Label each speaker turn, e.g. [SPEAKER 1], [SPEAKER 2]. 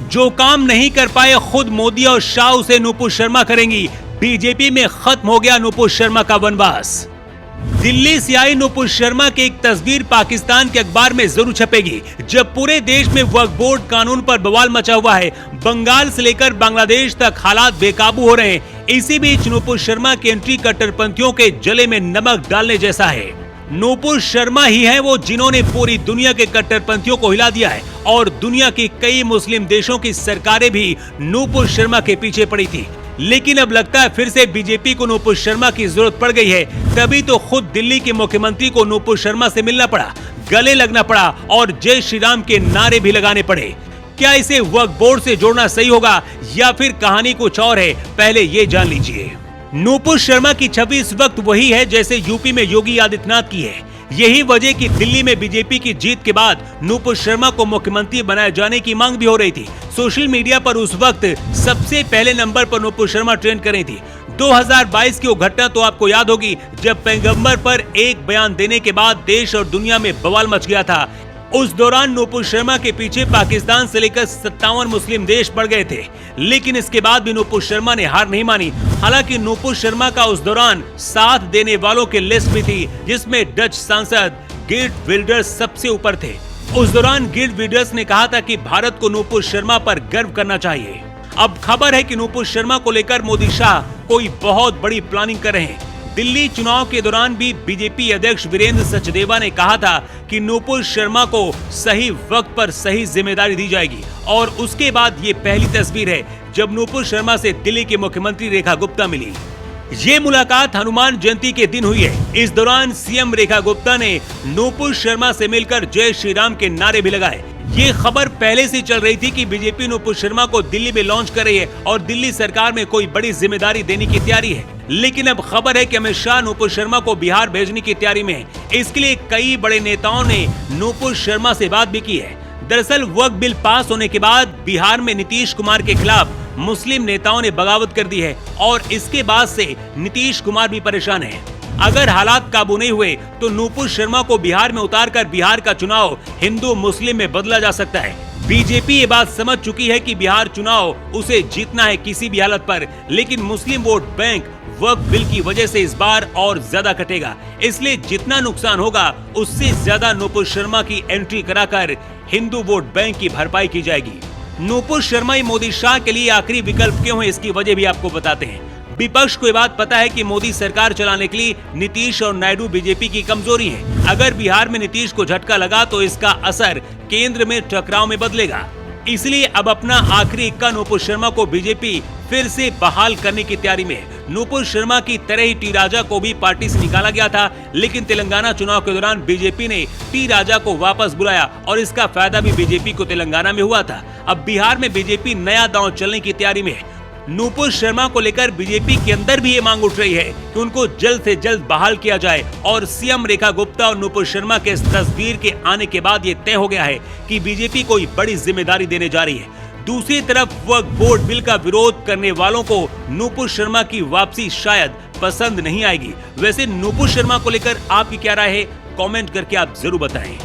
[SPEAKER 1] जो काम नहीं कर पाए खुद मोदी और शाह उसे नूपुर शर्मा करेंगी। बीजेपी में खत्म हो गया नूपुर शर्मा का वनवास। दिल्ली से आई नूपुर शर्मा की एक तस्वीर पाकिस्तान के अखबार में जरूर छपेगी। जब पूरे देश में वक्फ बोर्ड कानून पर बवाल मचा हुआ है, बंगाल से लेकर बांग्लादेश तक हालात बेकाबू हो रहे हैं, इसी बीच नूपुर शर्मा की एंट्री कट्टरपंथियों के जले में नमक डालने जैसा है। नूपुर शर्मा ही है वो जिन्होंने पूरी दुनिया के कट्टरपंथियों को हिला दिया है और दुनिया की कई मुस्लिम देशों की सरकारें भी नूपुर शर्मा के पीछे पड़ी थी। लेकिन अब लगता है फिर से बीजेपी को नूपुर शर्मा की जरूरत पड़ गई है। तभी तो खुद दिल्ली के मुख्यमंत्री को नूपुर शर्मा से मिलना पड़ा, गले लगना पड़ा और जय श्री राम के नारे भी लगाने पड़े। क्या इसे वक्फ बोर्ड से जोड़ना सही होगा या फिर कहानी कुछ और है, पहले ये जान लीजिए। नूपुर शर्मा की छवि इस वक्त वही है जैसे यूपी में योगी आदित्यनाथ की है। यही वजह कि दिल्ली में बीजेपी की जीत के बाद नूपुर शर्मा को मुख्यमंत्री बनाए जाने की मांग भी हो रही थी। सोशल मीडिया पर उस वक्त सबसे पहले नंबर पर नूपुर शर्मा ट्रेंड कर रही थी। 2022 की वो घटना तो आपको याद होगी जब पैगंबर पर एक बयान देने के बाद देश और दुनिया में बवाल मच गया था। उस दौरान नूपुर शर्मा के पीछे पाकिस्तान से लेकर 57 मुस्लिम देश पड़ गए थे, लेकिन इसके बाद भी नूपुर शर्मा ने हार नहीं मानी। हालांकि नूपुर शर्मा का उस दौरान साथ देने वालों की लिस्ट भी थी, जिसमें डच सांसद गिर्ट विल्डर्स सबसे ऊपर थे। उस दौरान गिर्ट विल्डर्स ने कहा था कि भारत को नूपुर शर्मा पर गर्व करना चाहिए। अब खबर है कि नूपुर शर्मा को लेकर मोदी शाह कोई बहुत बड़ी प्लानिंग कर रहे हैं। दिल्ली चुनाव के दौरान भी बीजेपी अध्यक्ष वीरेंद्र सचदेवा ने कहा था कि नूपुर शर्मा को सही वक्त पर सही जिम्मेदारी दी जाएगी और उसके बाद ये पहली तस्वीर है जब नूपुर शर्मा से दिल्ली के मुख्यमंत्री रेखा गुप्ता मिली। ये मुलाकात हनुमान जयंती के दिन हुई है। इस दौरान सीएम रेखा गुप्ता ने नूपुर शर्मा से मिलकर जय श्री राम के नारे भी लगाए। ये खबर पहले से चल रही थी कि बीजेपी नूपुर शर्मा को दिल्ली में लॉन्च कर रही है और दिल्ली सरकार में कोई बड़ी जिम्मेदारी देने की तैयारी है। लेकिन अब खबर है कि अमित शाह नूपुर शर्मा को बिहार भेजने की तैयारी में है। इसके लिए कई बड़े नेताओं ने नूपुर शर्मा से बात भी की है। दरअसल वक्फ बिल पास होने के बाद बिहार में नीतीश कुमार के खिलाफ मुस्लिम नेताओं ने बगावत कर दी है और इसके बाद से नीतीश कुमार भी परेशान है। अगर हालात काबू नहीं हुए तो नूपुर शर्मा को बिहार में उतारकर बिहार का चुनाव हिंदू मुस्लिम में बदला जा सकता है। बीजेपी ये बात समझ चुकी है कि बिहार चुनाव उसे जीतना है किसी भी हालत पर, लेकिन मुस्लिम वोट बैंक वक्फ बिल की वजह से इस बार और ज्यादा कटेगा। इसलिए जितना नुकसान होगा उससे ज्यादा नूपुर शर्मा की एंट्री कराकर हिंदू वोट बैंक की भरपाई की जाएगी। नूपुर शर्मा ही मोदी शाह के लिए आखिरी विकल्प क्यों है, इसकी वजह भी आपको बताते हैं। विपक्ष को ये बात पता है कि मोदी सरकार चलाने के लिए नीतीश और नायडू बीजेपी की कमजोरी है। अगर बिहार में नीतीश को झटका लगा तो इसका असर केंद्र में टकराव में बदलेगा। इसलिए अब अपना आखिरी इक्का नूपुर शर्मा को बीजेपी फिर से बहाल करने की तैयारी में है। नूपुर शर्मा की तरह ही टी राजा को भी पार्टी से निकाला गया था, लेकिन तेलंगाना चुनाव के दौरान बीजेपी ने टी राजा को वापस बुलाया और इसका फायदा भी बीजेपी को तेलंगाना में हुआ था। अब बिहार में बीजेपी नया दांव चलने की तैयारी में है। नूपुर शर्मा को लेकर बीजेपी के अंदर भी ये मांग उठ रही है कि उनको जल्द से जल्द बहाल किया जाए और सीएम रेखा गुप्ता और नूपुर शर्मा के इस तस्वीर के आने के बाद ये तय हो गया है कि बीजेपी कोई बड़ी जिम्मेदारी देने जा रही है। दूसरी तरफ वक्फ बोर्ड बिल का विरोध करने वालों को नूपुर शर्मा की वापसी शायद पसंद नहीं आएगी। वैसे नूपुर शर्मा को लेकर आपकी क्या राय है, कमेंट करके आप जरूर बताएं।